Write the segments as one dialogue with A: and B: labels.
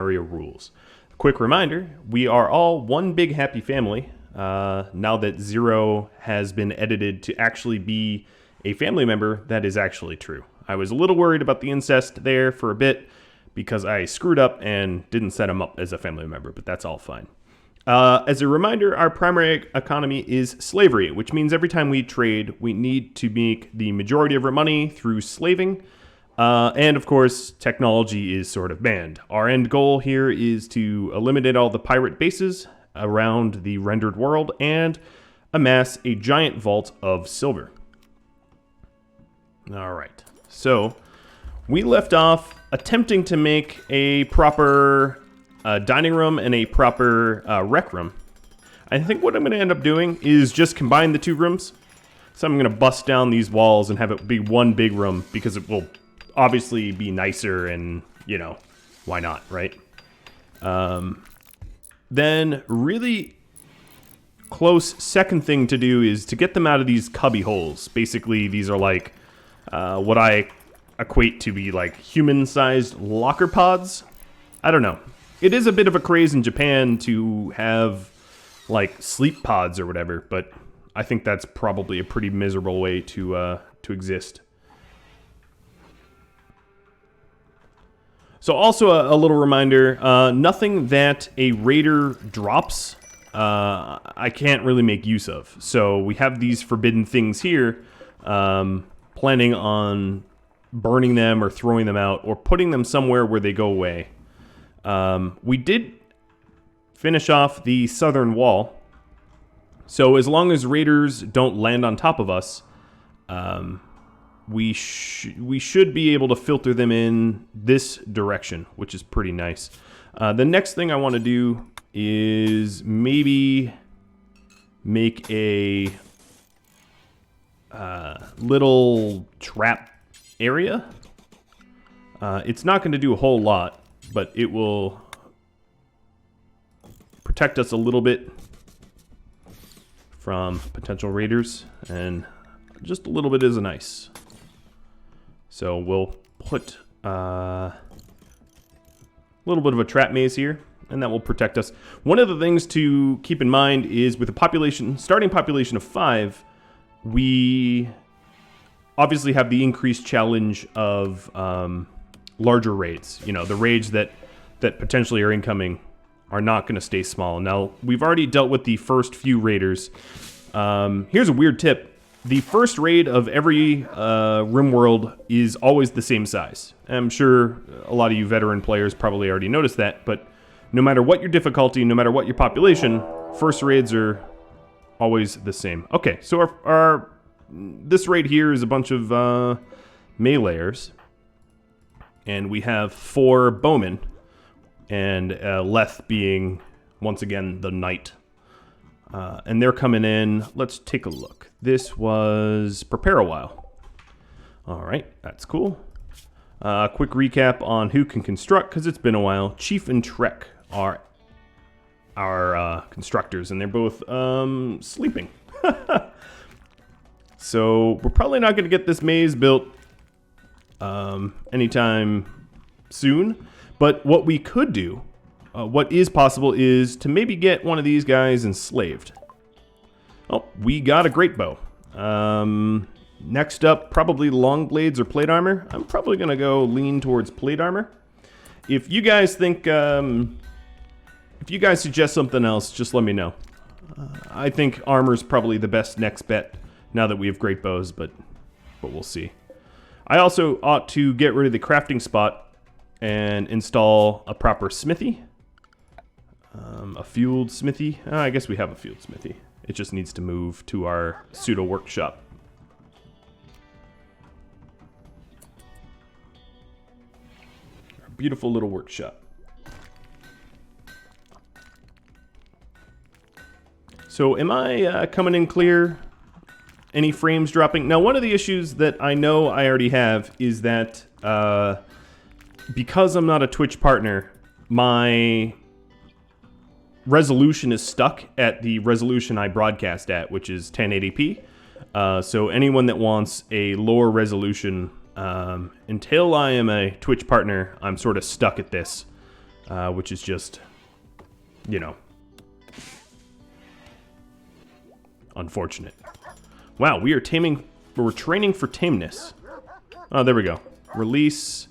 A: area rules. Quick reminder, we are all one big happy family. Now that Zero has been edited to actually be a family member, that is actually true. I was a little worried about the incest there for a bit because I screwed up and didn't set him up as a family member, but that's all fine. As a reminder, our primary economy is slavery, which means every time we trade, we need to make the majority of our money through slaving. And of course, technology is sort of banned. Our end goal here is to eliminate all the pirate bases around the rendered world and amass a giant vault of silver. All right, so we left off attempting to make a proper dining room and a proper rec room. I think what I'm going to end up doing is just combine the two rooms. So I'm going to bust down these walls and have it be one big room because it will obviously be nicer and, you know, why not, right? Then really close second thing to do is to get them out of these cubby holes. Basically, these are like what I equate to be like human-sized locker pods. I don't know. It is a bit of a craze in Japan to have like sleep pods or whatever, but I think that's probably a pretty miserable way to exist. So also a little reminder, nothing that a raider drops, I can't really make use of. So we have these forbidden things here, planning on burning them or throwing them out or putting them somewhere where they go away. We did finish off the southern wall. So as long as raiders don't land on top of us, we should be able to filter them in this direction, which is pretty nice. The next thing I want to do is maybe make a little trap area. It's not going to do a whole lot, but it will protect us a little bit from potential raiders, and just a little bit is nice. So we'll put a little bit of a trap maze here, and that will protect us. One of the things to keep in mind is with a starting population of 5, we obviously have the increased challenge of larger raids. You know, the raids that potentially are incoming are not going to stay small. Now, we've already dealt with the first few raiders. Here's a weird tip. The first raid of every RimWorld is always the same size. I'm sure a lot of you veteran players probably already noticed that, but no matter what your difficulty, no matter what your population, first raids are always the same. Okay, so this raid here is a bunch of meleeers. And we have 4 bowmen, and Leth being, once again, the knight. And they're coming in. Let's take a look. This was Prepare a While. All right, that's cool. Quick recap on who can construct, because it's been a while. Chief and Trek are our constructors, and they're both sleeping. So we're probably not going to get this maze built anytime soon, but what we could do, what is possible, is to maybe get one of these guys enslaved. Oh, we got a great bow. Next up, probably long blades or plate armor. I'm probably gonna go lean towards plate armor. If you guys think, if you guys suggest something else, just let me know. I think armor's probably the best next bet now that we have great bows, but we'll see. I also ought to get rid of the crafting spot and install a proper smithy. A fueled smithy. I guess we have a fueled smithy. It just needs to move to our pseudo workshop. Our beautiful little workshop. So am I coming in clear? Any frames dropping? Now, one of the issues that I know I already have is that because I'm not a Twitch partner, my resolution is stuck at the resolution I broadcast at, which is 1080p. So anyone that wants a lower resolution, until I am a Twitch partner, I'm sort of stuck at this. which is just, you know, unfortunate. Wow, we're training for tameness. Oh, there we go. Release.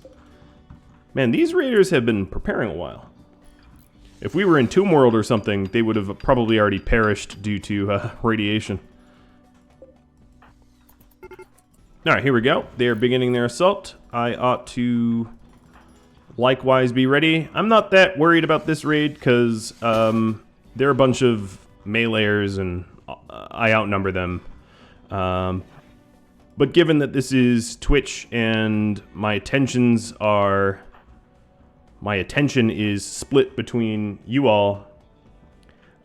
A: Man, these raiders have been preparing a while. If we were in Tomb World or something, they would have probably already perished due to radiation. Alright, here we go. They are beginning their assault. I ought to likewise be ready. I'm not that worried about this raid because they're a bunch of meleeers and I outnumber them. But given that this is Twitch and my attention is split between you all,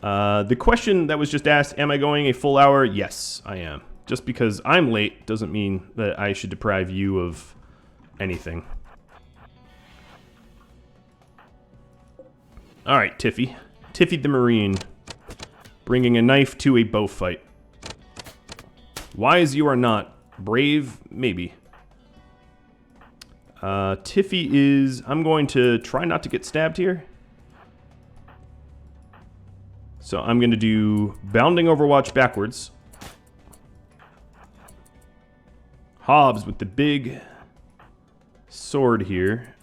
A: the question that was just asked, am I going a full hour? Yes, I am. Just because I'm late doesn't mean that I should deprive you of anything. Alright, Tiffy. Tiffy the Marine. Bringing a knife to a bow fight. Wise you are not. Brave, maybe. Tiffy is... I'm going to try not to get stabbed here. So I'm going to do Bounding Overwatch backwards. Hobbs with the big sword here.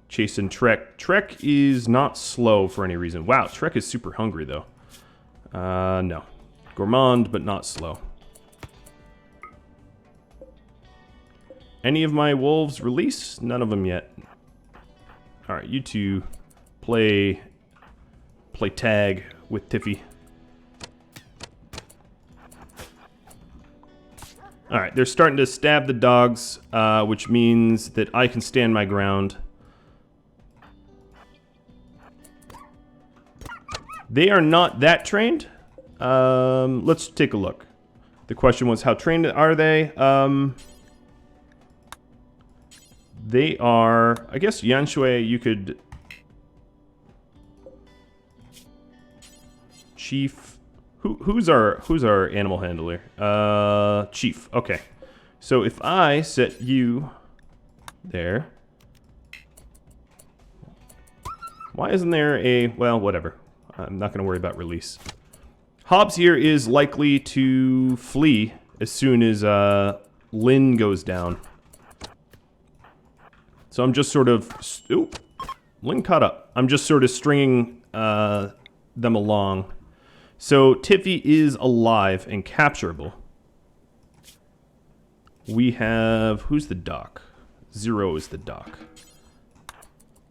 A: Chasing Trek. Trek is not slow for any reason. Wow, Trek is super hungry though. No. Gourmand, but not slow. Any of my wolves release? None of them yet. Alright, you two play tag with Tiffy. Alright, they're starting to stab the dogs, which means that I can stand my ground. They are not that trained. Let's take a look. The question was, how trained are they? They are... I guess Yanshui, you could... Chief... Who's our animal handler? Chief. Okay. So if I set you there, why isn't there a... Well, whatever. I'm not going to worry about release. Hobbs here is likely to flee as soon as Lynn goes down. So I'm just sort of... Oop. Lynn caught up. I'm just sort of stringing them along. So Tiffy is alive and capturable. We have... Who's the doc? Zero is the doc.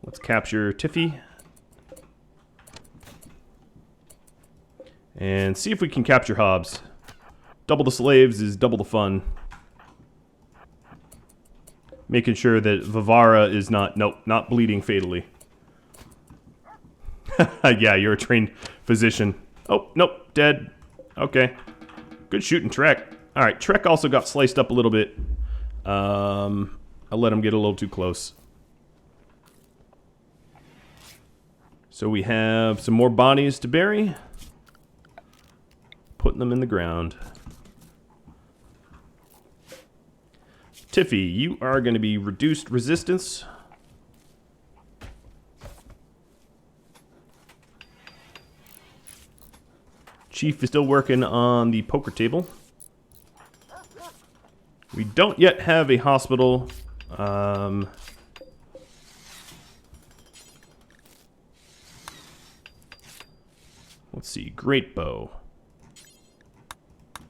A: Let's capture Tiffy. And see if we can capture Hobbs. Double the slaves is double the fun. Making sure that Vivara is not... Nope, not bleeding fatally. Yeah, you're a trained physician. Oh, nope, dead. Okay. Good shooting, Trek. Alright, Trek also got sliced up a little bit. I let him get a little too close. So we have some more bodies to bury. Putting them in the ground. Tiffy, you are going to be reduced resistance. Chief is still working on the poker table. We don't yet have a hospital. Let's see, great bow.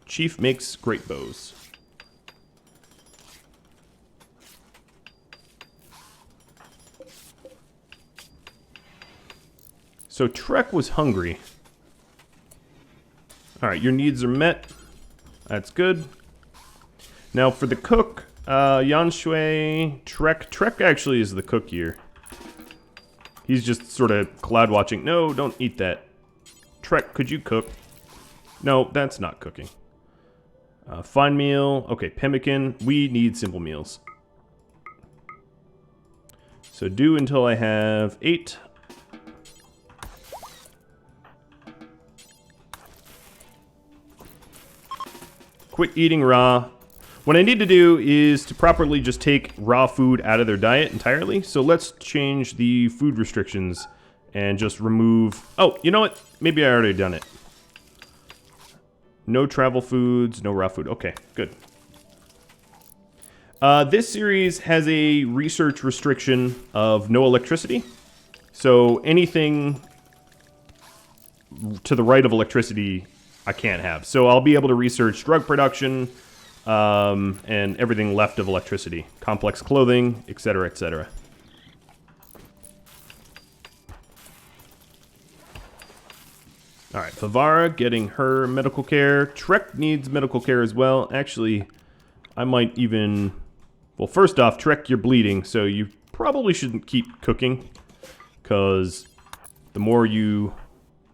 A: Chief makes great bows. So Trek was hungry. Alright, your needs are met. That's good. Now for the cook, Yanshui, Trek. Trek actually is the cook here. He's just sort of cloud watching. No, don't eat that. Trek, could you cook? No, that's not cooking. Fine meal. Okay, pemmican. We need simple meals. So do until I have 8. Quit eating raw. What I need to do is to properly just take raw food out of their diet entirely. So let's change the food restrictions and just remove... Oh, you know what? Maybe I already done it. No travel foods, no raw food. Okay, good. This series has a research restriction of no electricity. So anything to the right of electricity, I can't have. So I'll be able to research drug production and everything left of electricity. Complex clothing, etc., etc. Alright, Favara getting her medical care. Trek needs medical care as well. Actually, I might even... Well, first off, Trek, you're bleeding, so you probably shouldn't keep cooking. Because the more you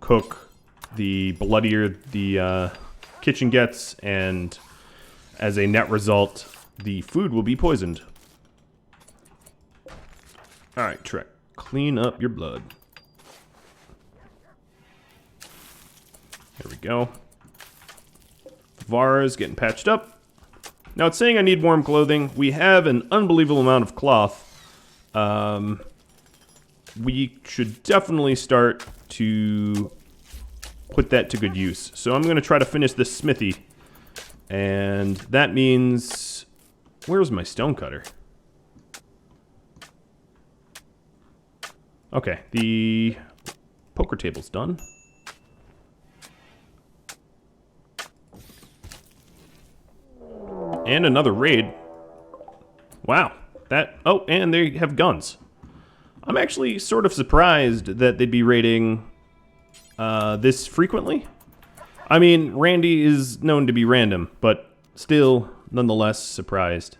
A: cook, the bloodier the kitchen gets, and as a net result, the food will be poisoned. Alright, Trek, clean up your blood. There we go. Vara's getting patched up. Now it's saying I need warm clothing. We have an unbelievable amount of cloth. We should definitely start to put that to good use. So I'm going to try to finish this smithy. And that means... Where's my stonecutter? Okay, the poker table's done. And another raid. Wow. That... Oh, and they have guns. I'm actually sort of surprised that they'd be raiding this frequently. I mean, Randy is known to be random, but still, nonetheless, surprised.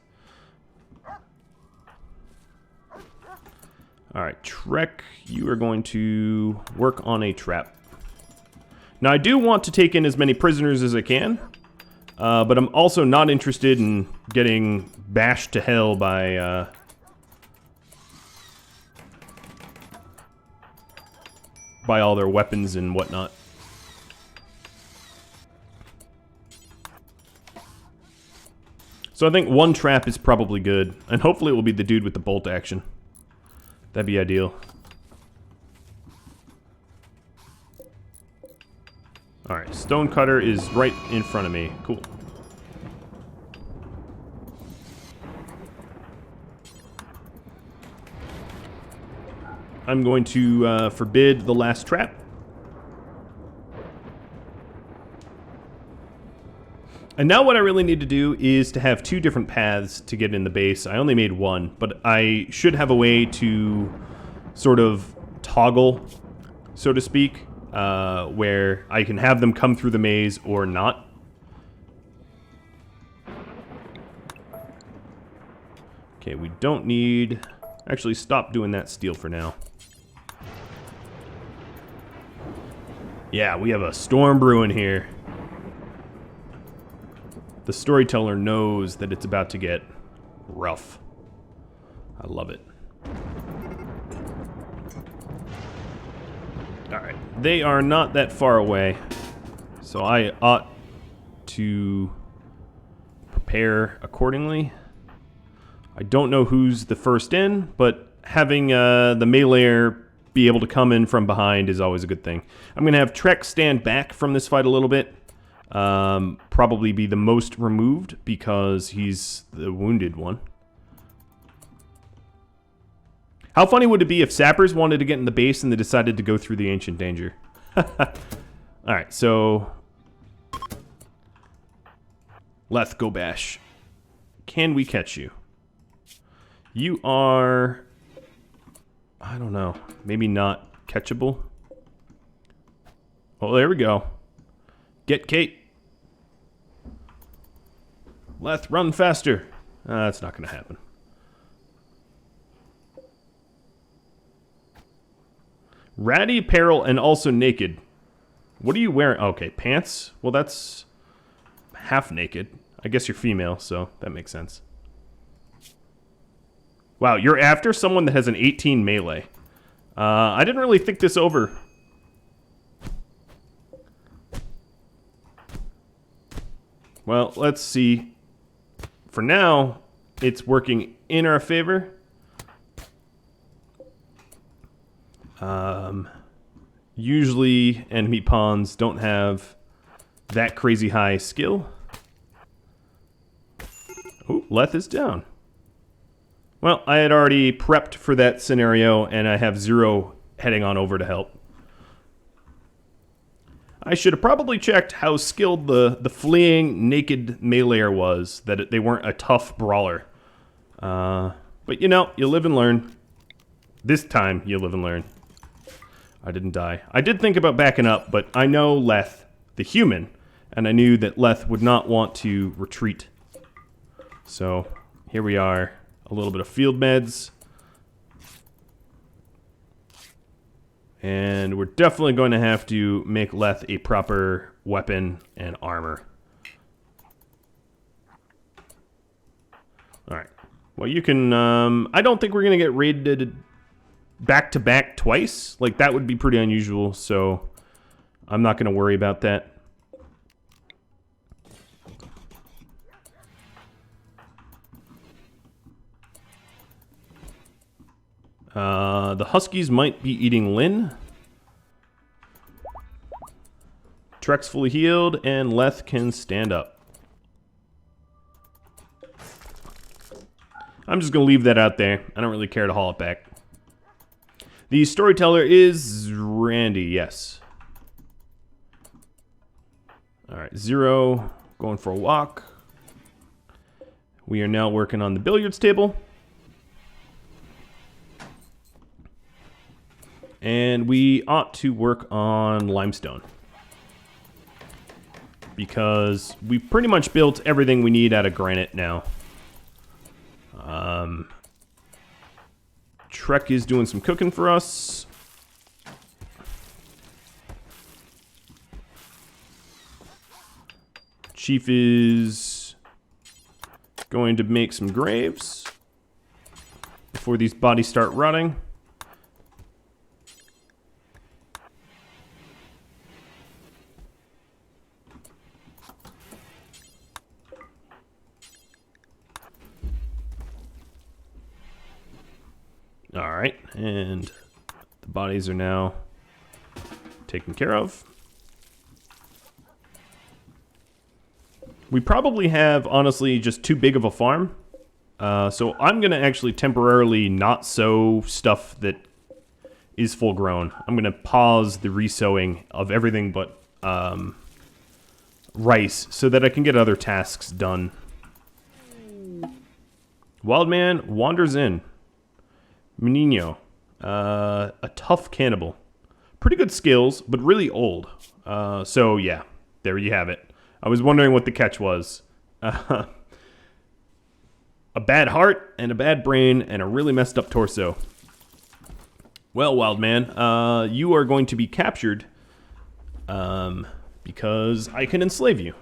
A: Alright, Trek, you are going to work on a trap. Now, I do want to take in as many prisoners as I can. But I'm also not interested in getting bashed to hell by all their weapons and whatnot. So I think one trap is probably good, and hopefully it will be the dude with the bolt action. That'd be ideal. Alright, stonecutter is right in front of me. Cool. I'm going to forbid the last trap. And now what I really need to do is to have two different paths to get in the base. I only made one, but I should have a way to sort of toggle, so to speak. Where I can have them come through the maze or not. Okay, we don't need... Actually, stop doing that steel for now. Yeah, we have a storm brewing here. The Storyteller knows that it's about to get rough. I love it. Alright, they are not that far away, so I ought to prepare accordingly. I don't know who's the first in, but having the meleeer be able to come in from behind is always a good thing. I'm going to have Trek stand back from this fight a little bit. Probably be the most removed because he's the wounded one. How funny would it be if Sappers wanted to get in the base and they decided to go through the Ancient Danger? Alright, so... Leth, go bash. Can we catch you? You are... I don't know. Maybe not catchable. Oh, there we go. Get Kate. Leth, run faster. That's not going to happen. Ratty apparel and also naked. What are you wearing? Okay, pants? Well, that's half naked. I guess you're female, so that makes sense. Wow, you're after someone that has an 18 melee. I didn't really think this over. Well, let's see. for now, it's working in our favor. Usually enemy pawns don't have that crazy high skill. Ooh, Leth is down. Well, I had already prepped for that scenario, and I have 0 heading on over to help. I should have probably checked how skilled the fleeing naked meleeer was, that they weren't a tough brawler. But you know, you live and learn. This time, you live and learn. I didn't die. I did think about backing up, but I know Leth, the human, and I knew that Leth would not want to retreat. So, here we are. A little bit of field meds. And we're definitely going to have to make Leth a proper weapon and armor. Alright. Well, you can... I don't think we're going to get raided back-to-back twice. Like, that would be pretty unusual, so I'm not going to worry about that. The Huskies might be eating Lynn. Trek's fully healed, and Leth can stand up. I'm just going to leave that out there. I don't really care to haul it back. The Storyteller is Randy, yes. Alright, 0, going for a walk. We are now working on the billiards table. And we ought to work on limestone. Because we've pretty much built everything we need out of granite now. Trek is doing some cooking for us. Chief is going to make some graves before these bodies start rotting. Alright, and the bodies are now taken care of. We probably have, honestly, just too big of a farm. So I'm going to actually temporarily not sow stuff that is full grown. I'm going to pause the resowing of everything but rice so that I can get other tasks done. Wildman wanders in. Menino, a tough cannibal. Pretty good skills, but really old. So yeah, there you have it. I was wondering what the catch was. A bad heart, and a bad brain, and a really messed up torso. Well, wild man, you are going to be captured because I can enslave you.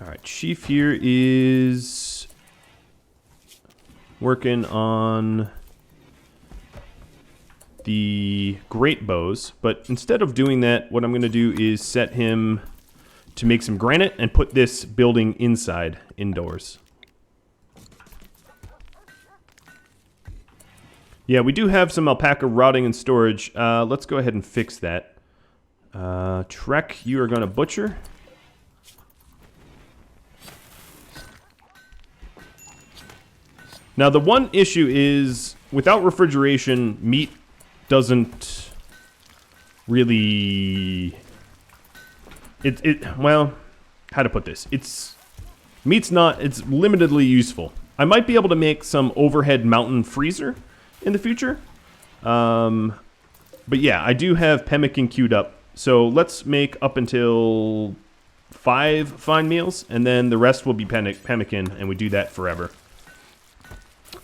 A: Alright, Chief here is working on the great bows, but instead of doing that, what I'm going to do is set him to make some granite and put this building inside, indoors. Yeah, we do have some alpaca rotting in storage. Let's go ahead and fix that. Trek, you are going to butcher. Now, the one issue is, without refrigeration, meat doesn't really... Well, how to put this? Meat's not... It's limitedly useful. I might be able to make some overhead mountain freezer in the future. But yeah, I do have pemmican queued up. So let's make up until 5 fine meals, and then the rest will be pemmican, and we do that forever.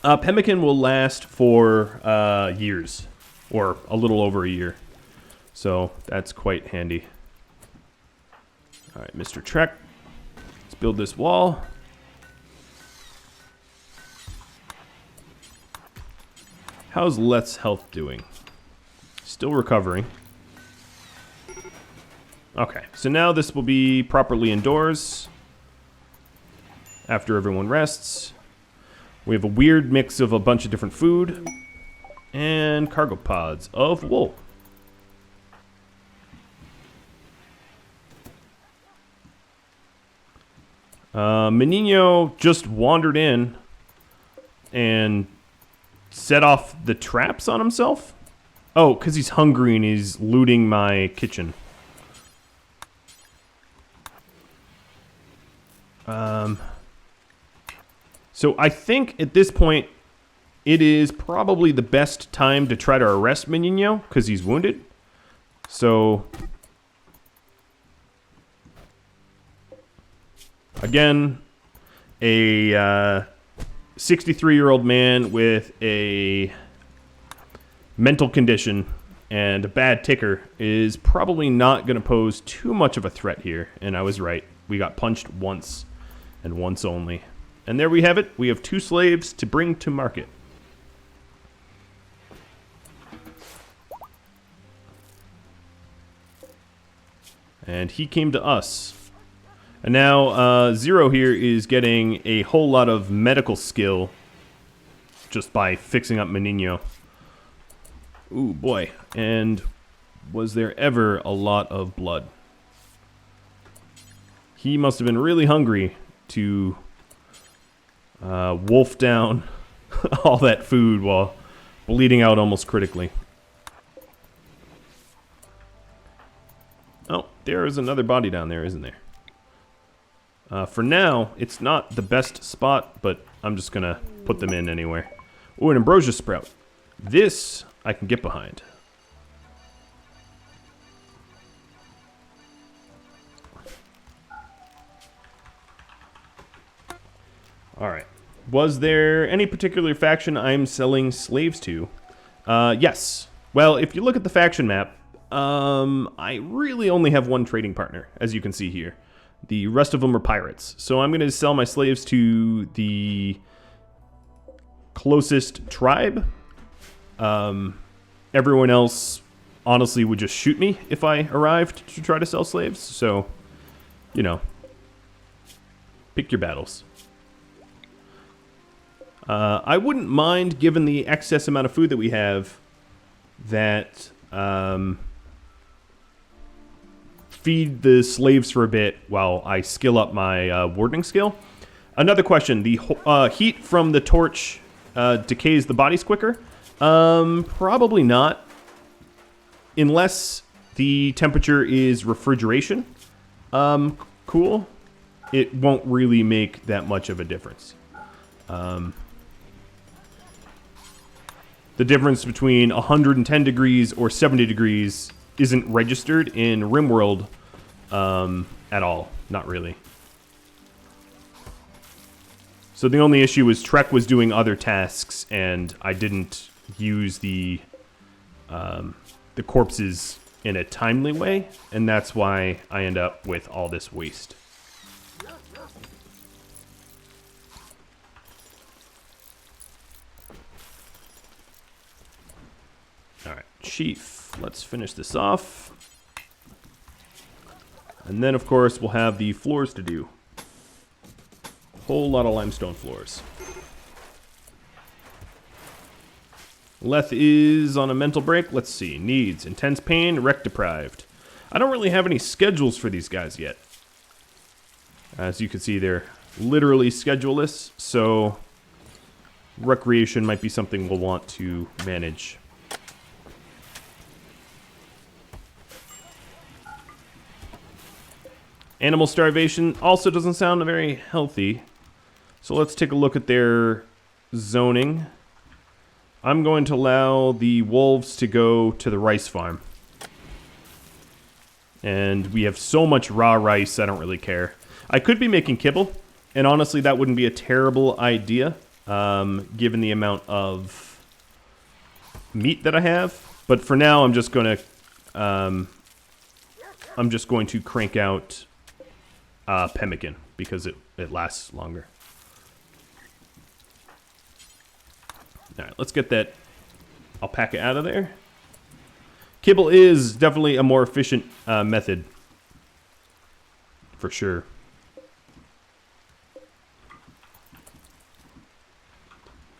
A: Pemmican will last for years, or a little over a year. So that's quite handy. Alright, Mr. Trek, let's build this wall. How's Let's health doing? Still recovering. Okay, so now this will be properly indoors after everyone rests. We have a weird mix of a bunch of different food and cargo pods of wool. Menino just wandered in and set off the traps on himself. Oh, because he's hungry and he's looting my kitchen. So I think at this point, it is probably the best time to try to arrest Menino because he's wounded. So, again, a 63-year-old man with a mental condition and a bad ticker is probably not going to pose too much of a threat here. And I was right. We got punched once and once only. And there we have it. We have 2 slaves to bring to market. And he came to us. And now Zero here is getting a whole lot of medical skill just by fixing up Menino. Ooh, boy. And was there ever a lot of blood? He must have been really hungry to wolf down all that food while bleeding out almost critically. Oh, there is another body down there, isn't there? For now, it's not the best spot, but I'm just going to put them in anywhere. Oh, an ambrosia sprout. This I can get behind. Alright. Was there any particular faction I'm selling slaves to? Yes. Well, if you look at the faction map, I really only have one trading partner, as you can see here. The rest of them are pirates. So I'm going to sell my slaves to the closest tribe. Everyone else, honestly, would just shoot me if I arrived to try to sell slaves. So, you know, pick your battles. I wouldn't mind, given the excess amount of food that we have, that feed the slaves for a bit while I skill up my wardening skill. Another question, the heat from the torch decays the bodies quicker? Probably not. Unless the temperature is refrigeration. Cool. It won't really make that much of a difference. The difference between 110 degrees or 70 degrees isn't registered in RimWorld at all. Not really. So the only issue was Trek was doing other tasks, and I didn't use the corpses in a timely way, and that's why I end up with all this waste. Alright, Chief, let's finish this off. And then, of course, we'll have the floors to do. Whole lot of limestone floors. Leth is on a mental break. Let's see. Needs intense pain, wreck deprived. I don't really have any schedules for these guys yet. As you can see, they're literally scheduleless, so recreation might be something we'll want to manage. Animal starvation also doesn't sound very healthy. So let's take a look at their zoning. I'm going to allow the wolves to go to the rice farm. And we have so much raw rice, I don't really care. I could be making kibble, and honestly that wouldn't be a terrible idea, given the amount of meat that I have. But for now, I'm just going to crank out pemmican because it lasts longer. Alright, let's get that alpaca out of there. Kibble is definitely a more efficient method for sure.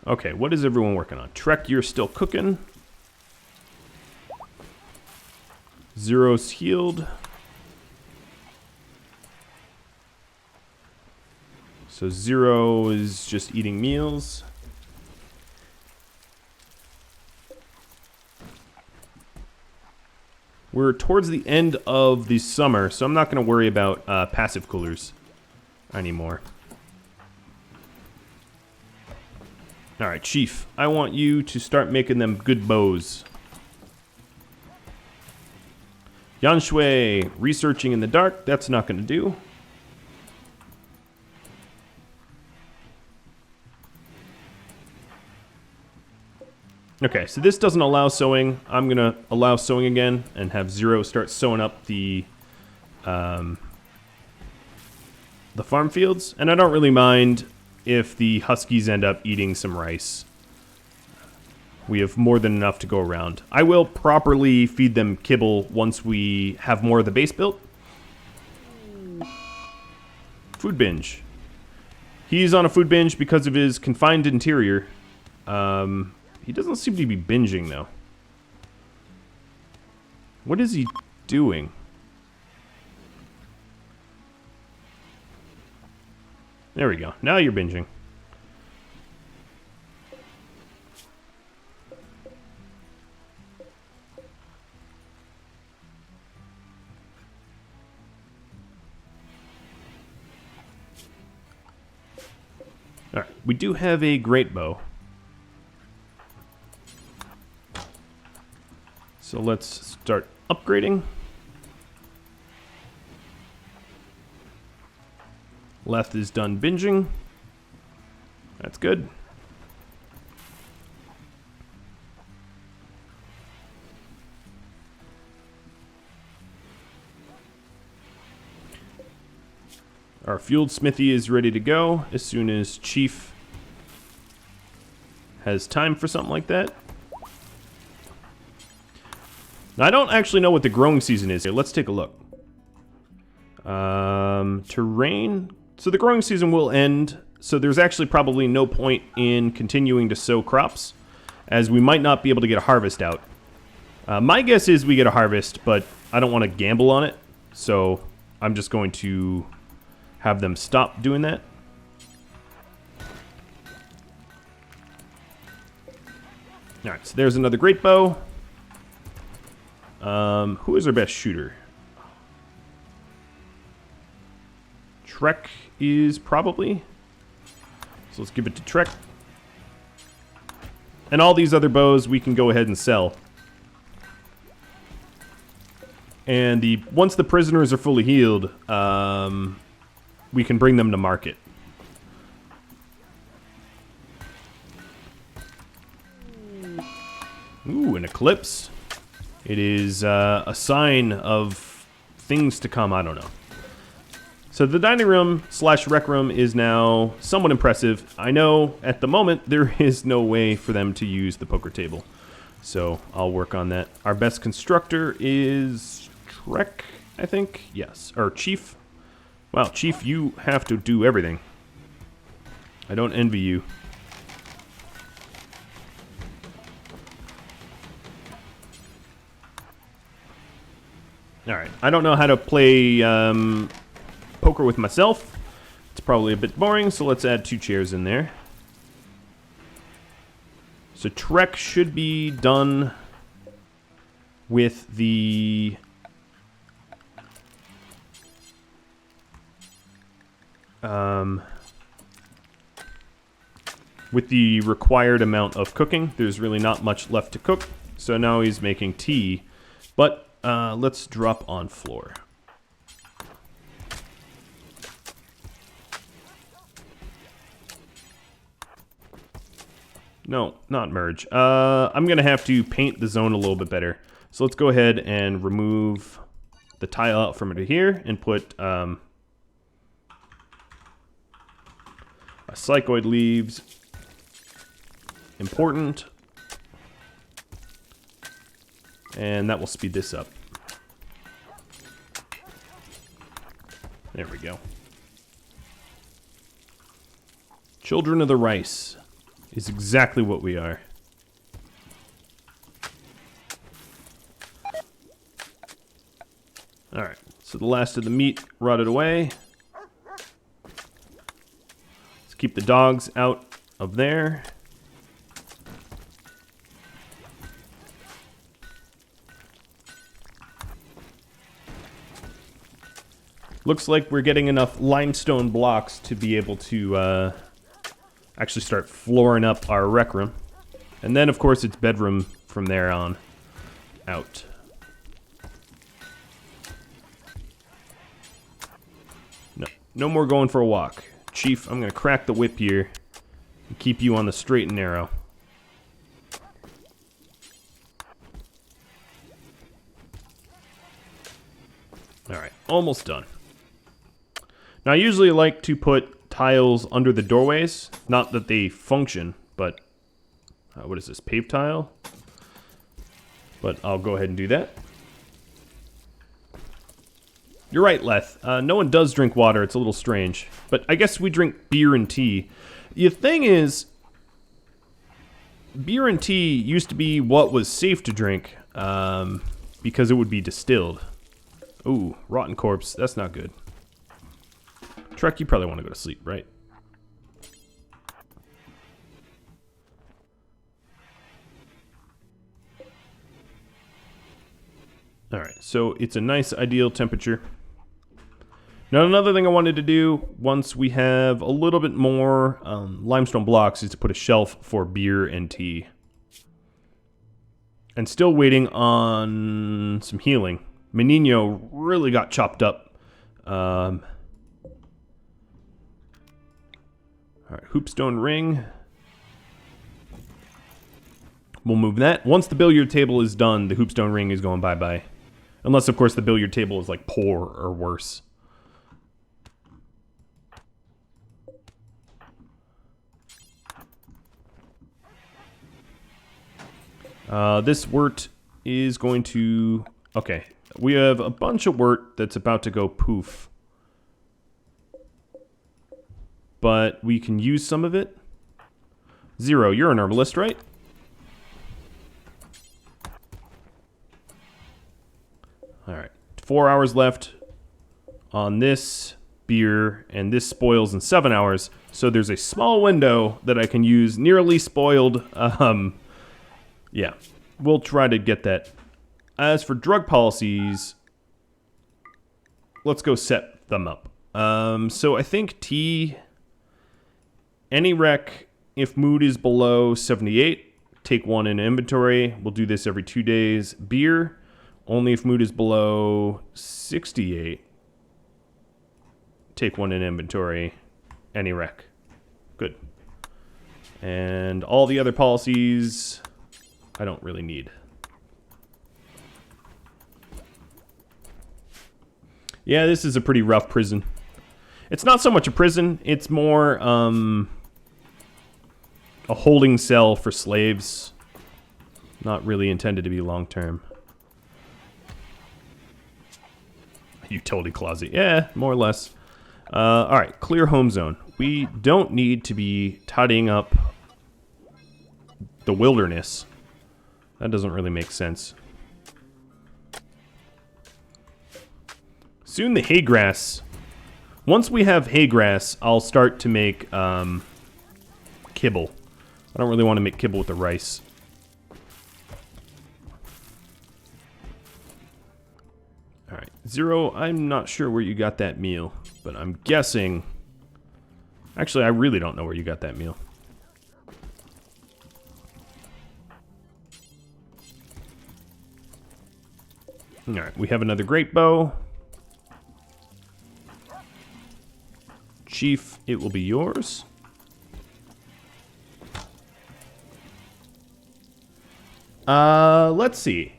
A: Okay, what is everyone working on? Trek, you're still cooking. Zero's healed. So Zero is just eating meals. We're towards the end of the summer, so I'm not going to worry about passive coolers anymore. Alright, Chief, I want you to start making them good bows. Yanshui, researching in the dark, that's not going to do. Okay, so this doesn't allow sewing. I'm going to allow sewing again and have Zero start sewing up the farm fields. And I don't really mind if the huskies end up eating some rice. We have more than enough to go around. I will properly feed them kibble once we have more of the base built. Food binge. He's on a food binge because of his confined interior. He doesn't seem to be binging, though. What is he doing? There we go. Now you're binging. Alright, we do have a great bow. So let's start upgrading. Left is done binging. That's good. Our fueled smithy is ready to go as soon as Chief has time for something like that. Now, I don't actually know what the growing season is here. Let's take a look. Terrain. So the growing season will end, so there's actually probably no point in continuing to sow crops, as we might not be able to get a harvest out. My guess is we get a harvest, but I don't want to gamble on it, so I'm just going to have them stop doing that. Alright, so there's another great bow. Who is our best shooter? Trek is probably. So let's give it to Trek. And all these other bows we can go ahead and sell. And once the prisoners are fully healed, we can bring them to market. Ooh, an eclipse. It is a sign of things to come. I don't know. So the dining room / rec room is now somewhat impressive. I know at the moment there is no way for them to use the poker table. So I'll work on that. Our best constructor is Trek, I think. Yes. Or Chief. Wow, Chief, you have to do everything. I don't envy you. Alright, I don't know how to play poker with myself. It's probably a bit boring, so let's add 2 chairs in there. So Trek should be done with the required amount of cooking. There's really not much left to cook, so now he's making tea. But let's drop on floor. No, not merge. I'm going to have to paint the zone a little bit better. So let's go ahead and remove the tile out from under here and put a psychoid leaves. Important. And that will speed this up. There we go. Children of the rice is exactly what we are. Alright, so the last of the meat rotted away. Let's keep the dogs out of there. Looks like we're getting enough limestone blocks to be able to actually start flooring up our rec room. And then, of course, it's bedroom from there on out. No more going for a walk. Chief, I'm going to crack the whip here and keep you on the straight and narrow. Alright, almost done. Now, I usually like to put tiles under the doorways. Not that they function, but... what is this, paved tile? But I'll go ahead and do that. You're right, Leth. No one does drink water. It's a little strange. But I guess we drink beer and tea. The thing is, beer and tea used to be what was safe to drink because it would be distilled. Ooh, rotten corpse. That's not good. Trek, you probably want to go to sleep, right? Alright, so it's a nice ideal temperature. Now, another thing I wanted to do, once we have a little bit more limestone blocks, is to put a shelf for beer and tea. And still waiting on some healing. Menino really got chopped up. Alright, hoopstone ring. We'll move that. Once the billiard table is done, the hoopstone ring is going bye-bye. Unless, of course, the billiard table is like poor or worse. This wort is going to... Okay, we have a bunch of wort that's about to go poof. But we can use some of it. Zero, you're an herbalist, right? Alright, 4 hours left on this beer, and this spoils in 7 hours. So there's a small window that I can use nearly spoiled. Yeah, we'll try to get that. As for drug policies, let's go set them up. So I think tea, any rec, if mood is below 78, take one in inventory. We'll do this every 2 days. Beer, only if mood is below 68, take one in inventory. Any rec. Good. And all the other policies, I don't really need. Yeah, this is a pretty rough prison. It's not so much a prison, it's more a holding cell for slaves. Not really intended to be long-term. Utility closet. Yeah, more or less. Alright, clear home zone. We don't need to be tidying up the wilderness. That doesn't really make sense. Soon the hay grass. Once we have hay grass, I'll start to make kibble. I don't really want to make kibble with the rice. Alright, Zero, I'm not sure where you got that meal, but I'm guessing... Actually, I really don't know where you got that meal. Alright, we have another great bow. Chief, it will be yours. Let's see.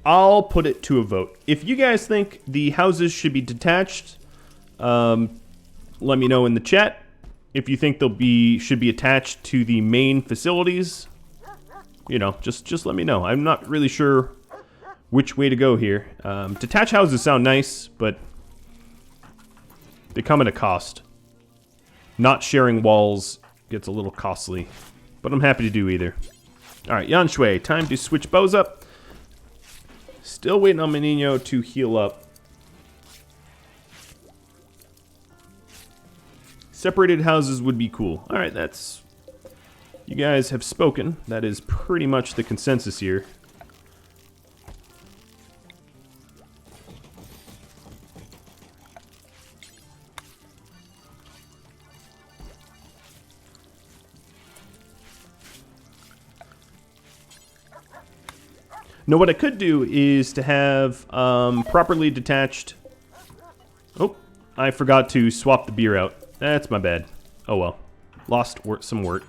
A: I'll put it to a vote. If you guys think the houses should be detached, let me know in the chat. If you think should be attached to the main facilities, you know, just let me know. I'm not really sure which way to go here. Detached houses sound nice, but They come at a cost. Not sharing walls gets a little costly, but I'm happy to do either. Alright, Yan Shui, time to switch bows up. Still waiting on Menino to heal up. Separated houses would be cool. Alright, that's... You guys have spoken. That is pretty much the consensus here. Now what I could do is to have properly detached... Oh, I forgot to swap the beer out. That's my bad. Oh well. Lost some wort.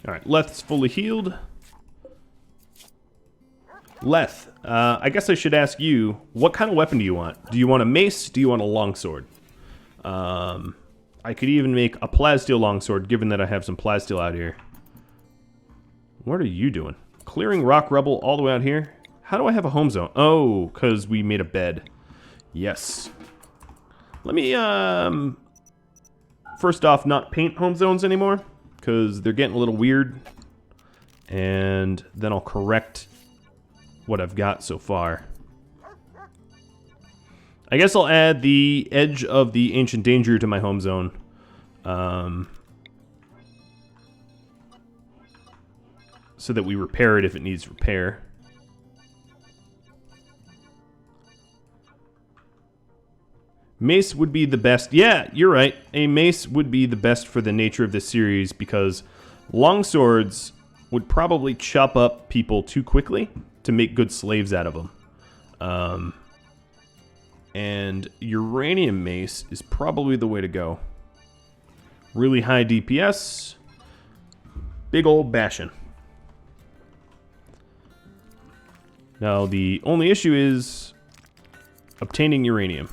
A: Alright, Leth's fully healed. Leth, I guess I should ask you, what kind of weapon do you want? Do you want a mace? Do you want a longsword? I could even make a plasteel longsword, given that I have some plasteel out here. What are you doing? Clearing rock rubble all the way out here? How do I have a home zone? Oh, because we made a bed. Yes. Let me, first off, not paint home zones anymore, because they're getting a little weird. And then I'll correct what I've got so far. I guess I'll add the edge of the Ancient Danger to my home zone. So that we repair it if it needs repair. Mace would be the best. Yeah, you're right. A mace would be the best for the nature of this series because longswords would probably chop up people too quickly to make good slaves out of them. And uranium mace is probably the way to go. Really high DPS. Big old bashing. Now, the only issue is obtaining uranium.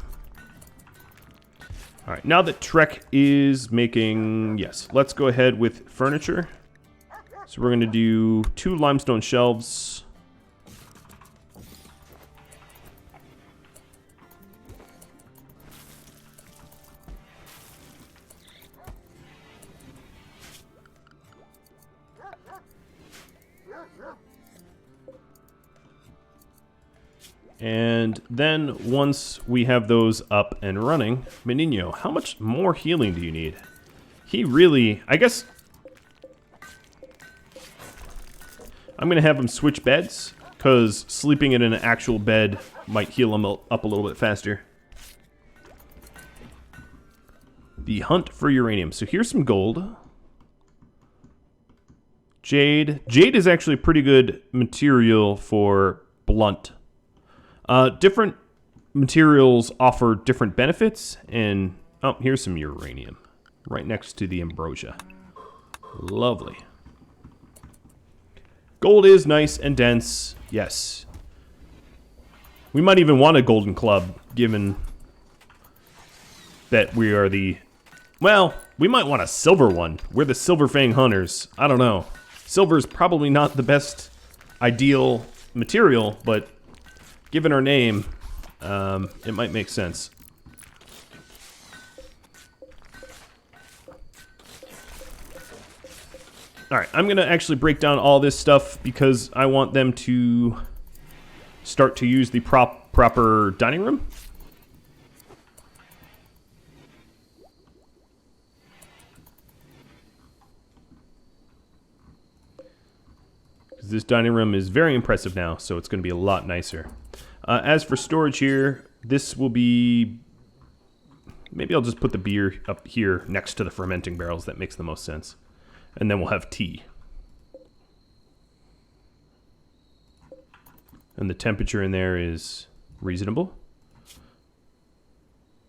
A: Alright, now that Trek is making... Yes, let's go ahead with furniture. So we're going to do 2 limestone shelves. And then once we have those up and running, Menino, how much more healing do you need? He really, I guess, I'm gonna have him switch beds because sleeping in an actual bed might heal him up a little bit faster. The hunt for uranium. So here's some gold. Jade. Jade is actually a pretty good material for blunt. Different materials offer different benefits, and oh, here's some uranium right next to the ambrosia. Lovely. Gold is nice and dense, yes. We might even want a golden club, given that we are the... Well, we might want a silver one. We're the Silverfang Hunters. I don't know. Silver is probably not the best ideal material, but... Given our name, it might make sense. Alright, I'm going to actually break down all this stuff because I want them to start to use the proper dining room. Because this dining room is very impressive now, so it's going to be a lot nicer. As for storage here, this will be... Maybe I'll just put the beer up here next to the fermenting barrels. That makes the most sense. And then we'll have tea. And the temperature in there is reasonable.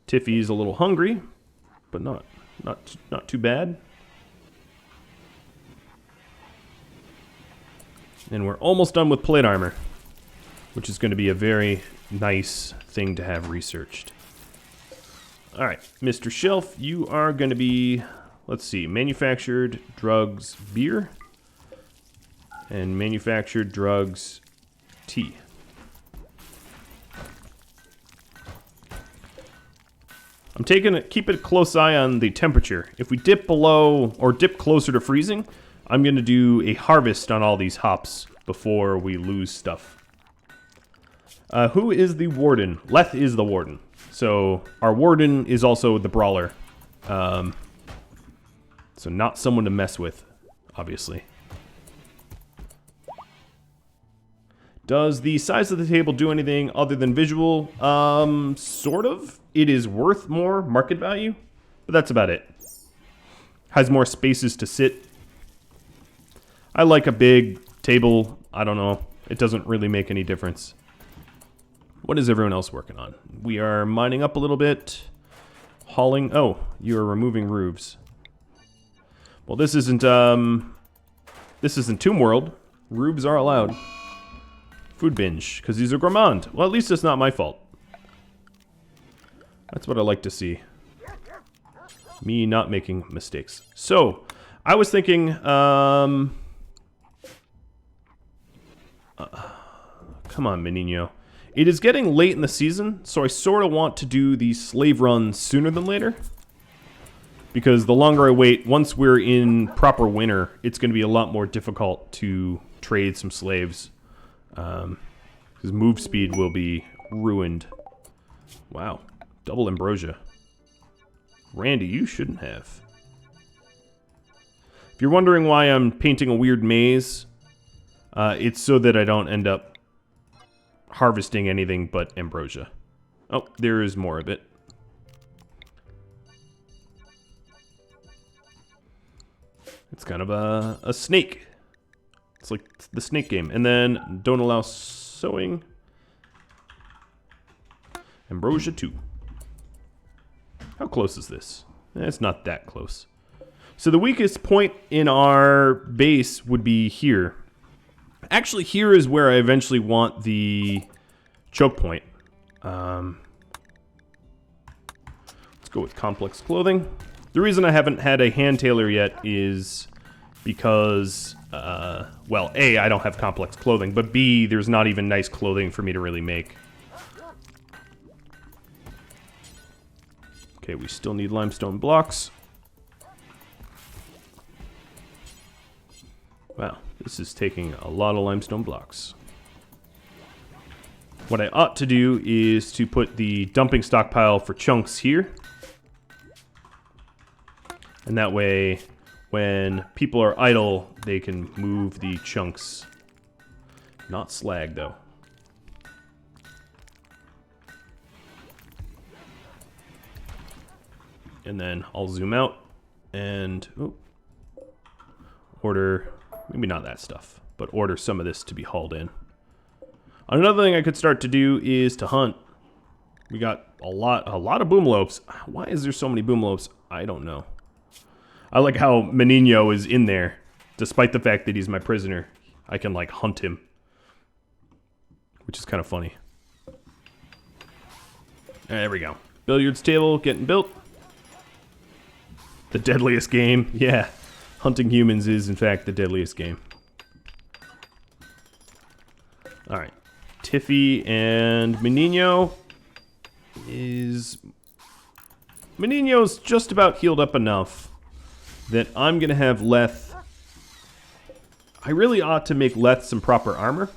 A: Tiffy's a little hungry, but not too bad. And we're almost done with plate armor, which is going to be a very nice thing to have researched. Alright, Mr. Shelf, you are going to be, let's see, manufactured, drugs, beer. And manufactured drugs, T. I'm keep a close eye on the temperature. If we dip below or dip closer to freezing, I'm gonna do a harvest on all these hops before we lose stuff. Who is the warden? Leth is the warden. So our warden is also the brawler. So not someone to mess with, obviously. Does the size of the table do anything other than visual? Sort of. It is worth more market value, but that's about it. Has more spaces to sit. I like a big table. I don't know. It doesn't really make any difference. What is everyone else working on? We are mining up a little bit. Hauling. Oh, you are removing roofs. Well, this isn't Tomb World. Roofs are allowed. Food binge, because these are gourmand. Well, at least it's not my fault. That's what I like to see. Me not making mistakes. So, I was thinking, come on, Menino. It is getting late in the season, so I sort of want to do the slave run sooner than later. Because the longer I wait, once we're in proper winter, it's going to be a lot more difficult to trade some slaves. Because move speed will be ruined. Wow. Double ambrosia. Randy, you shouldn't have. If you're wondering why I'm painting a weird maze, it's so that I don't end up harvesting anything but ambrosia. Oh, there is more of it. It's kind of a snake. It's like the snake game. And then don't allow sowing. Ambrosia 2. How close is this? It's not that close. So the weakest point in our base would be here. Actually, here is where I eventually want the choke point. Let's go with complex clothing. The reason I haven't had a hand tailor yet is because, well, A, I don't have complex clothing, but B, there's not even nice clothing for me to really make. Okay, we still need limestone blocks. Wow, this is taking a lot of limestone blocks. What I ought to do is to put the dumping stockpile for chunks here. And that way, when people are idle, they can move the chunks. Not slag, though. And then I'll zoom out and order, maybe not that stuff, but order some of this to be hauled in. Another thing I could start to do is to hunt. We got a lot of boomlopes. Why is there so many boomlopes? I don't know. I like how Menino is in there, despite the fact that he's my prisoner. I can like hunt him, which is kind of funny. There we go. Billiards table getting built. The deadliest game. Yeah, hunting humans is in fact the deadliest game. All right, Tiffy and Menino's just about healed up enough that I'm gonna have Leth. I really ought to make Leth some proper armor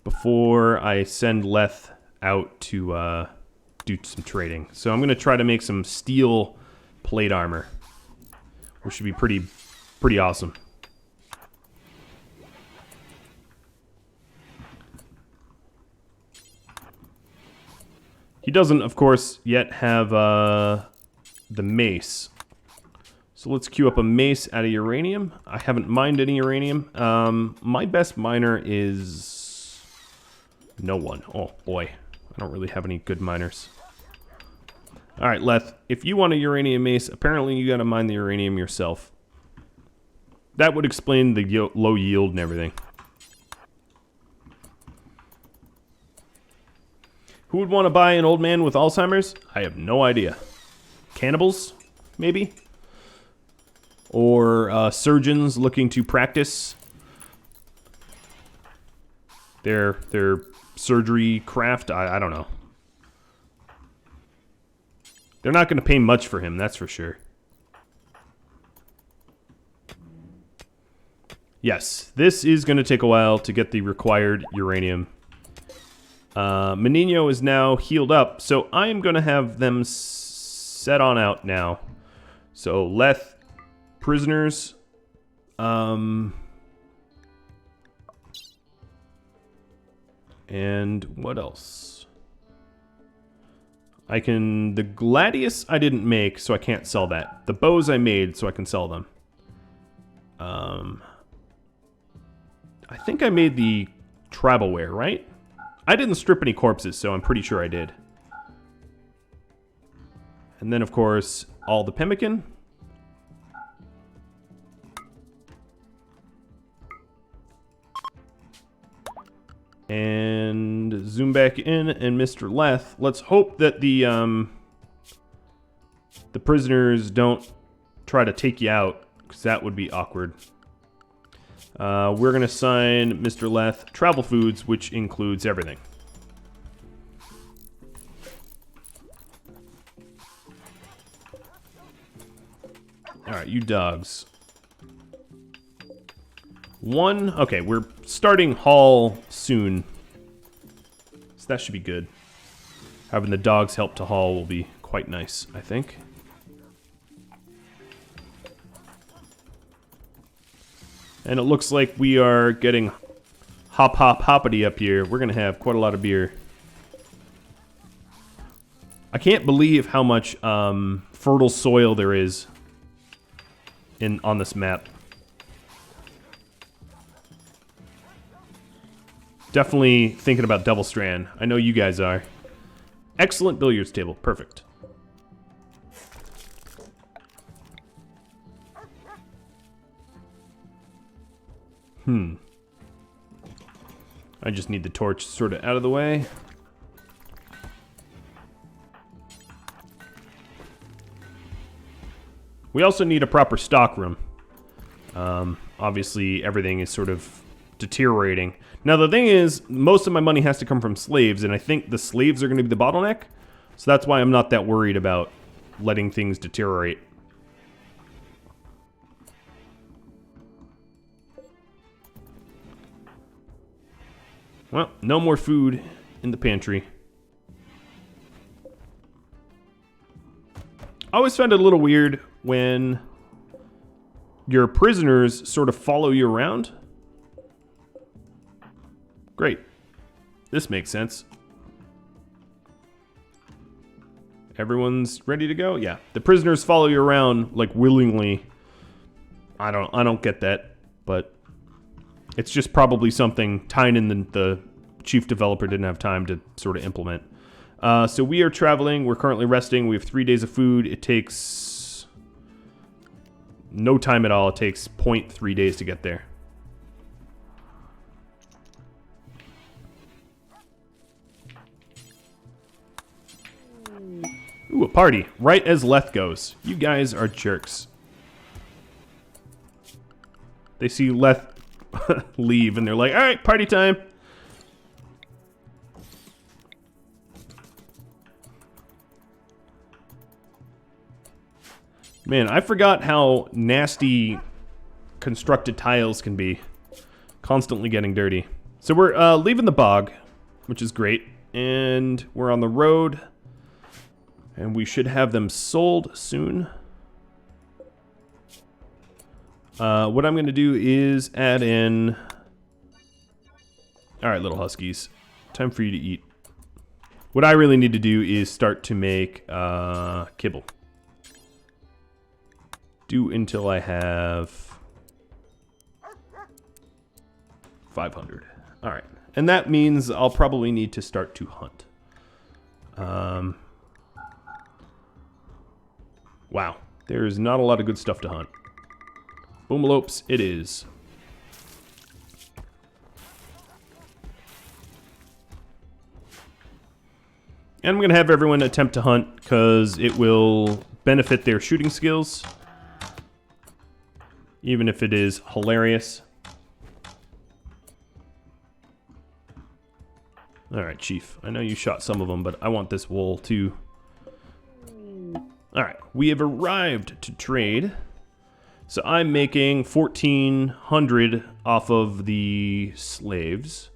A: before I send Leth out to do some trading. So I'm gonna try to make some steel plate armor, which should be pretty awesome. He doesn't, of course, yet have the mace. So let's queue up a mace out of uranium. I haven't mined any uranium. My best miner is no one. Oh boy, I don't really have any good miners. All right, Leth, if you want a uranium mace, apparently you gotta mine the uranium yourself. That would explain the low yield and everything. Who would want to buy an old man with Alzheimer's? I have no idea. Cannibals, maybe? or surgeons looking to practice their surgery craft. I don't know. They're not going to pay much for him, that's for sure. Yes, this is going to take a while to get the required uranium. Menino is now healed up, so I am going to have them set on out now. So, Leth, prisoners. And what else? The Gladius I didn't make, so I can't sell that. The bows I made, so I can sell them. I think I made the Travelware, right? I didn't strip any corpses, so I'm pretty sure I did. And then, of course, all the pemmican. And zoom back in, and Mr. Leth. Let's hope that the prisoners don't try to take you out, because that would be awkward. We're going to assign Mr. Leth travel foods, which includes everything. Alright, you dogs. Okay, we're starting haul soon. So that should be good. Having the dogs help to haul will be quite nice, I think. And it looks like we are getting hoppity up here. We're going to have quite a lot of beer. I can't believe how much fertile soil there is on this map. Definitely thinking about Double Strand. I know you guys are. Excellent billiards table. Perfect. I just need the torch sort of out of the way. We also need a proper stock room. Obviously, everything is sort of deteriorating. Now, the thing is, most of my money has to come from slaves, and I think the slaves are going to be the bottleneck. So that's why I'm not that worried about letting things deteriorate. Well, no more food in the pantry. I always find it a little weird when your prisoners sort of follow you around. Great. This makes sense. Everyone's ready to go? Yeah. The prisoners follow you around, like, willingly. I don't get that, but it's just probably something Tynan, the chief developer, didn't have time to sort of implement. So we are traveling. We're currently resting. We have 3 days of food. It takes no time at all. It takes 0.3 days to get there. Ooh, a party. Right as Leth goes. You guys are jerks. They see Leth leave and they're like, alright, party time. Man, I forgot how nasty constructed tiles can be. Constantly getting dirty. So we're leaving the bog, which is great. And we're on the road. And we should have them sold soon. What I'm going to do is add in... Alright, little huskies. Time for you to eat. What I really need to do is start to make kibble. Do until I have 500. Alright. And that means I'll probably need to start to hunt. Wow. There's not a lot of good stuff to hunt. Boomalopes it is. And I'm going to have everyone attempt to hunt because it will benefit their shooting skills. even if it is hilarious. Alright, Chief. I know you shot some of them, but I want this wool too. Alright, we have arrived to trade. So I'm making 1,400 off of the slaves.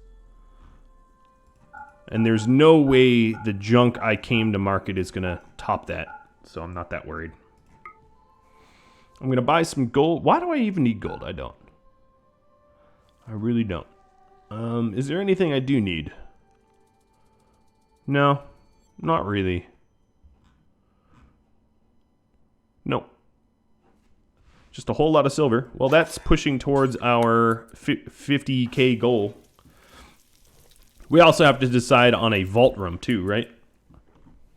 A: And there's no way the junk I came to market is going to top that. So I'm not that worried. I'm going to buy some gold. Why do I even need gold? I don't. I really don't. Is there anything I do need? No, not really. Nope. Just a whole lot of silver. Well, that's pushing towards our 50k goal. We also have to decide on a vault room too, right?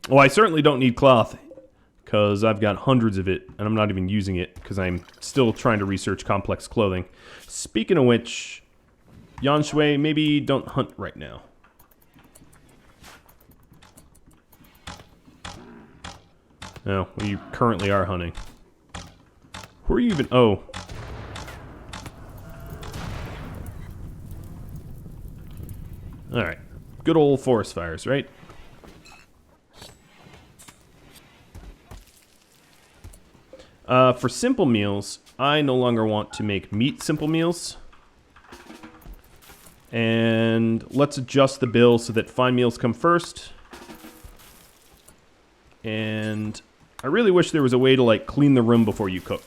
A: Well, I certainly don't need cloth because I've got hundreds of it and I'm not even using it because I'm still trying to research complex clothing. Speaking of which, Yan Shui, maybe don't hunt right now. No, we currently are hunting. Who are you even? Oh. Alright. Good old forest fires, right? For simple meals, I no longer want to make meat simple meals. And let's adjust the bill so that fine meals come first. And I really wish there was a way to, like, clean the room before you cook.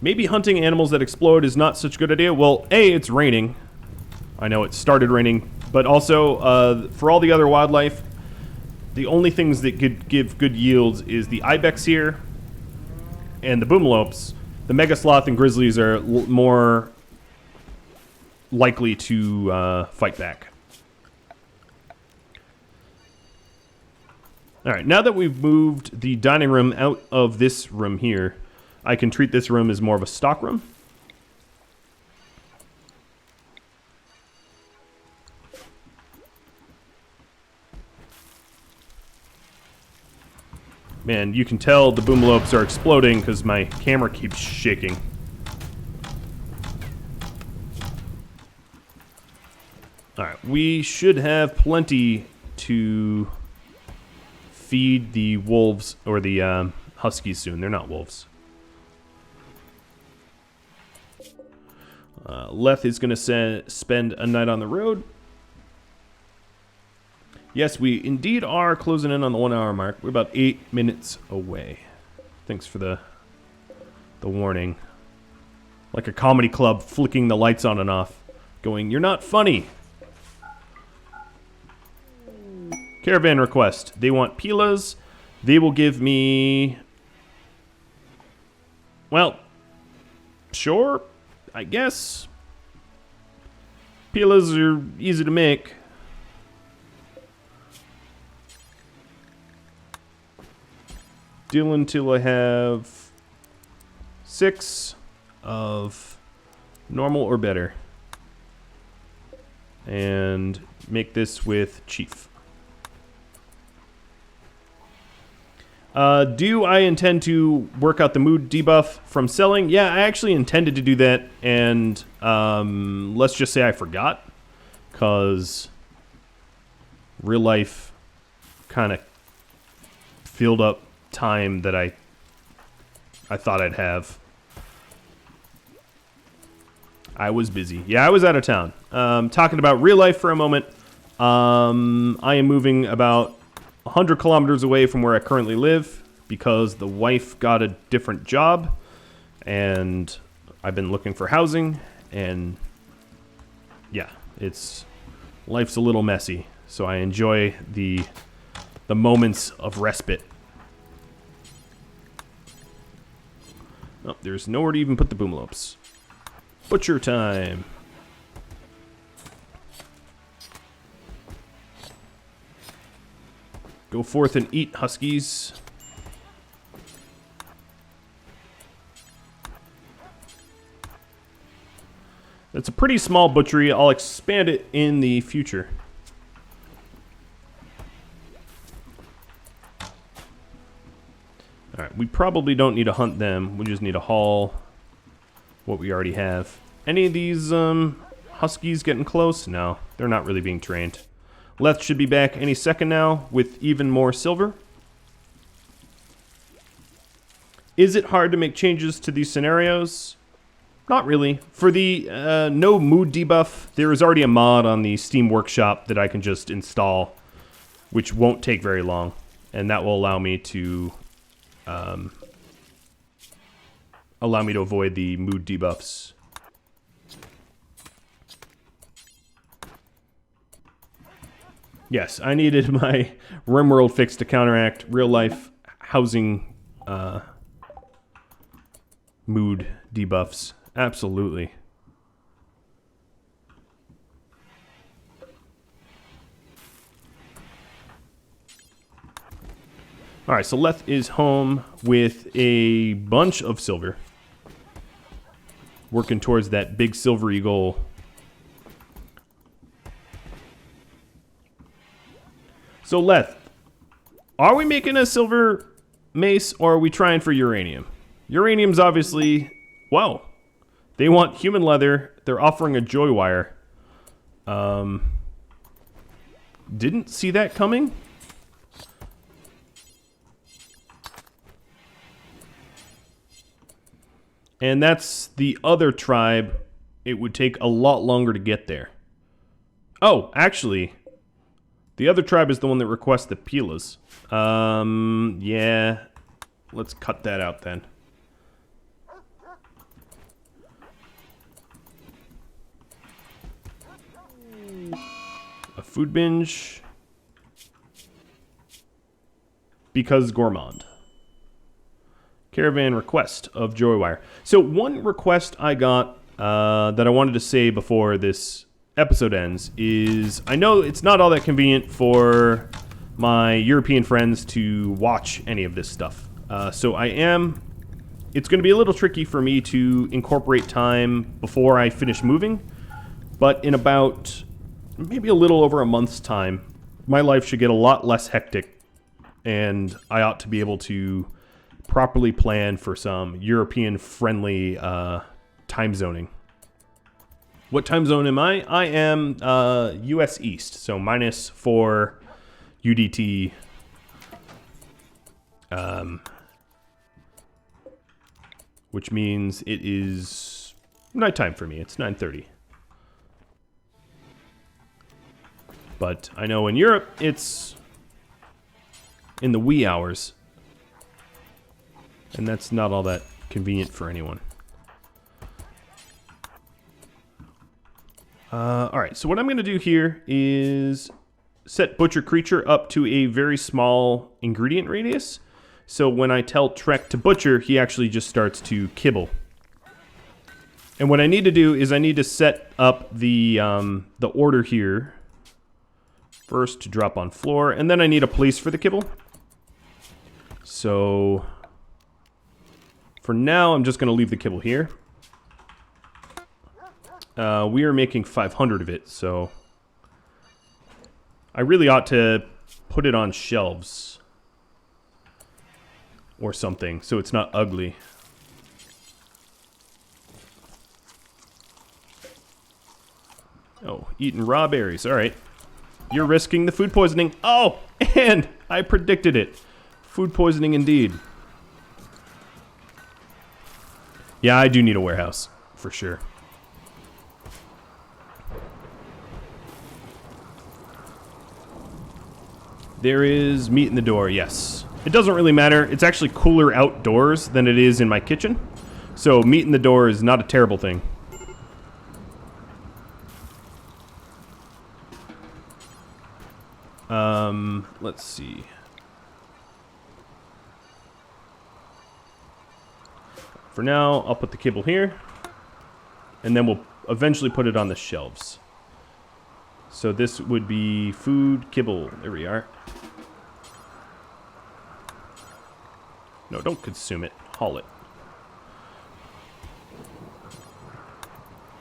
A: Maybe hunting animals that explode is not such a good idea. Well, A, it's raining. I know it started raining. But also, for all the other wildlife, the only things that could give good yields is the ibex here and the boomalopes. The mega sloth and grizzlies are more likely to fight back. Alright, now that we've moved the dining room out of this room here, I can treat this room as more of a stock room. Man, you can tell the boomalopes are exploding because my camera keeps shaking. Alright, we should have plenty to feed the wolves, or the huskies soon. They're not wolves. Leth is going to spend a night on the road. Yes, we indeed are closing in on the 1 hour mark. We're about 8 minutes away. Thanks for the warning. Like a comedy club flicking the lights on and off, going, "You're not funny." Caravan request. They want pilas. They will give me... Well, sure, I guess. Pilas are easy to make. Deal until I have 6 of normal or better. And make this with Chief. Do I intend to work out the mood debuff from selling? Yeah, I actually intended to do that, and let's just say I forgot, because real life kind of filled up time that I thought I'd have. I was busy. Yeah, I was out of town. Talking about real life for a moment, I am moving about 100 kilometers away from where I currently live because the wife got a different job and I've been looking for housing, and yeah, life's a little messy, so I enjoy the moments of respite. Oh, there's nowhere to even put the boomalopes. Butcher time. Go forth and eat, huskies. It's a pretty small butchery. I'll expand it in the future. Alright, we probably don't need to hunt them. We just need to haul what we already have. Any of these huskies getting close? No, they're not really being trained. Leth should be back any second now with even more silver. Is it hard to make changes to these scenarios? Not really. For the no mood debuff, there is already a mod on the Steam Workshop that I can just install, which won't take very long, and that will allow me to avoid the mood debuffs. Yes, I needed my RimWorld fix to counteract real-life housing mood debuffs. Absolutely. Alright, so Leth is home with a bunch of silver. Working towards that big silvery goal. So Leth, are we making a silver mace or are we trying for uranium? Uranium's obviously... Whoa. They want human leather. They're offering a joy wire. Didn't see that coming. And that's the other tribe. It would take a lot longer to get there. Oh, actually, the other tribe is the one that requests the pilas. Yeah. Let's cut that out then. A food binge. Because gourmand. Caravan request of Joywire. So one request I got that I wanted to say before this episode ends is I know it's not all that convenient for my European friends to watch any of this stuff. So it's going to be a little tricky for me to incorporate time before I finish moving. But in about maybe a little over a month's time, my life should get a lot less hectic. And I ought to be able to properly plan for some European-friendly time zoning. What time zone am I? I am US East, so -4 UDT. Which means it is nighttime for me. It's 9:30. But I know in Europe, it's in the wee hours. And that's not all that convenient for anyone. Alright, so what I'm going to do here is set Butcher Creature up to a very small ingredient radius. So when I tell Trek to butcher, he actually just starts to kibble. And what I need to do is I need to set up the order here. First to drop on floor, and then I need a place for the kibble. So for now, I'm just going to leave the kibble here. We are making 500 of it, so I really ought to put it on shelves or something so it's not ugly. Oh, eating raw berries. All right. You're risking the food poisoning. Oh, and I predicted it. Food poisoning indeed. Yeah, I do need a warehouse, for sure. There is meat in the door, yes. It doesn't really matter. It's actually cooler outdoors than it is in my kitchen. So meat in the door is not a terrible thing. Let's see. For now, I'll put the kibble here. And then we'll eventually put it on the shelves. So this would be food, kibble. There we are. No, don't consume it. Haul it.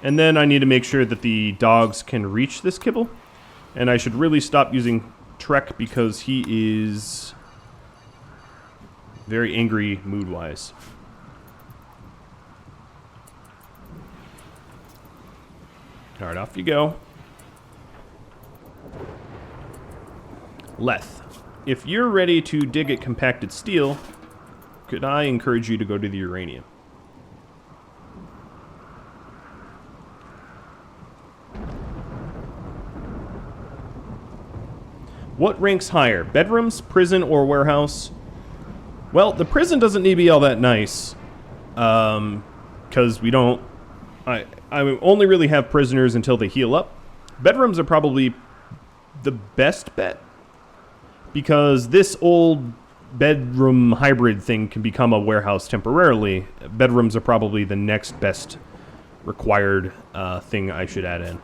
A: And then I need to make sure that the dogs can reach this kibble. And I should really stop using Trek because he is Very angry mood-wise. Alright, off you go. Leth, if you're ready to dig at compacted steel, could I encourage you to go to the uranium? What ranks higher, bedrooms, prison, or warehouse? Well, the prison doesn't need to be all that nice, because we don't... I only really have prisoners until they heal up. Bedrooms are probably the best bet, because this old bedroom hybrid thing can become a warehouse temporarily. Bedrooms are probably the next best required thing I should add in.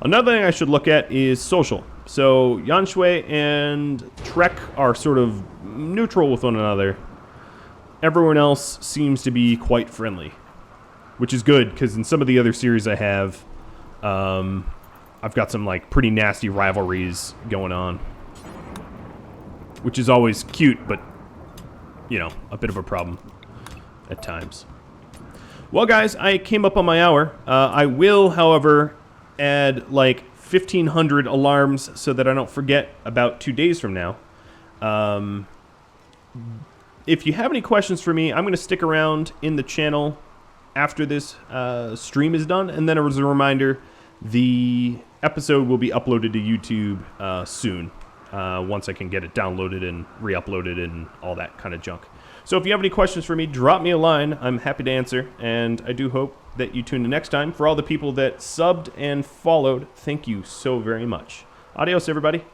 A: Another thing I should look at is social. So Yanshui and Trek are sort of neutral with one another. Everyone else seems to be quite friendly, which is good, because in some of the other series I have, I've got some like pretty nasty rivalries going on, which is always cute, but, you know, a bit of a problem at times. Well, guys, I came up on my hour. I will, however, add like 1,500 alarms so that I don't forget about 2 days from now. If you have any questions for me, I'm going to stick around in the channel after this stream is done. And then as a reminder, the episode will be uploaded to YouTube soon. Once I can get it downloaded and re-uploaded and all that kind of junk. So if you have any questions for me, drop me a line. I'm happy to answer, and I do hope that you tune in next time. For all the people that subbed and followed, thank you so very much. Adios, everybody.